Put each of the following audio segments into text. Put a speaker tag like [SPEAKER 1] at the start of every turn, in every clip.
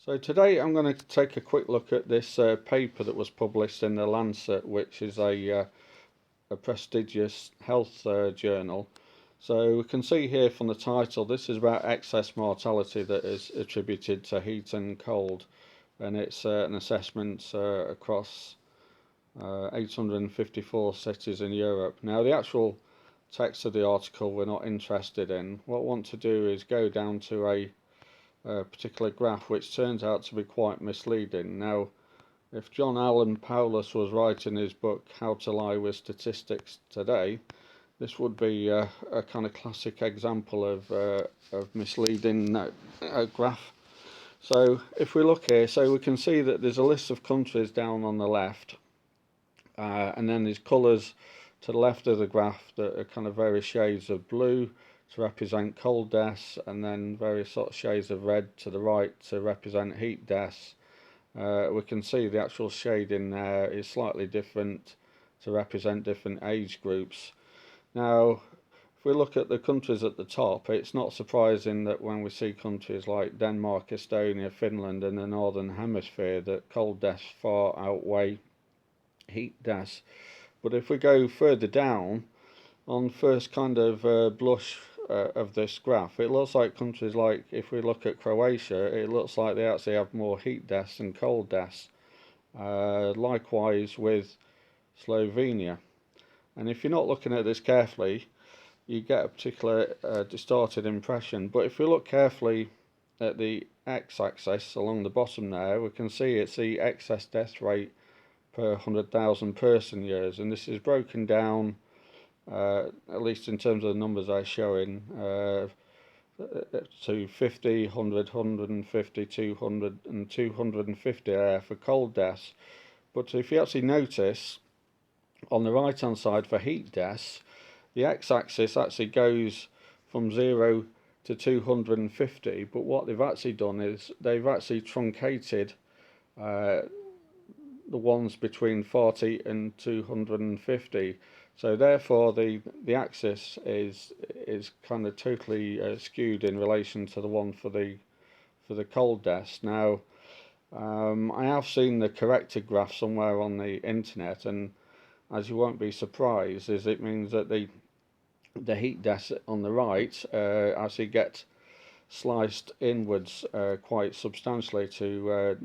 [SPEAKER 1] So today I'm going to take a quick look at this paper that was published in the Lancet, which is a prestigious health journal. So we can see here from the title, this is about excess mortality that is attributed to heat and cold, and it's an assessment across 854 cities in Europe. Now the actual text of the article we're not interested in. What I want to do is go down to a particular graph which turns out to be quite misleading. Now, if John Allen Paulus was writing his book How to Lie with Statistics Today, this would be a kind of classic example of misleading graph. So if we look here, so we can see that there's a list of countries down on the left, and then there's colours to the left of the graph that are kind of various shades of blue to represent cold deaths, and then various sort of shades of red to the right to represent heat deaths. We can see the actual shading there is slightly different to represent different age groups. Now, if we look at the countries at the top, it's not surprising that when we see countries like Denmark, Estonia, Finland in the northern hemisphere, that cold deaths far outweigh heat deaths. But if we go further down, on first kind of blush of this graph, it looks like countries like, if we look at Croatia, it looks like they actually have more heat deaths than cold deaths. Likewise with Slovenia. And if you're not looking at this carefully, you get a particular distorted impression. But if we look carefully at the x-axis along the bottom there, we can see it's the excess death rate per 100,000 person years, and this is broken down at least in terms of the numbers they're showing, to 50, 100, 150, 200 and 250 there for cold deaths. But if you actually notice, on the right hand side for heat deaths, the x-axis actually goes from 0 to 250, but what they've actually done is they've actually truncated the ones between 40 and 250. So therefore the axis is kind of totally skewed in relation to the one for the cold deaths. Now I have seen the corrected graph somewhere on the internet, and as you won't be surprised, is it means that the heat deaths on the right actually get sliced inwards quite substantially to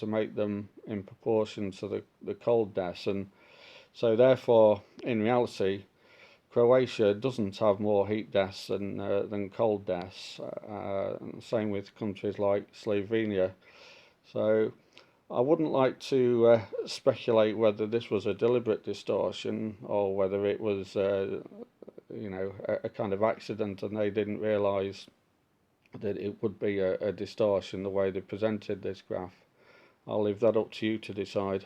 [SPEAKER 1] make them in proportion to the cold deaths. And so therefore, in reality, Croatia doesn't have more heat deaths than cold deaths. Same with countries like Slovenia. So I wouldn't like to speculate whether this was a deliberate distortion or whether it was, a kind of accident and they didn't realise that it would be a distortion the way they presented this graph. I'll leave that up to you to decide.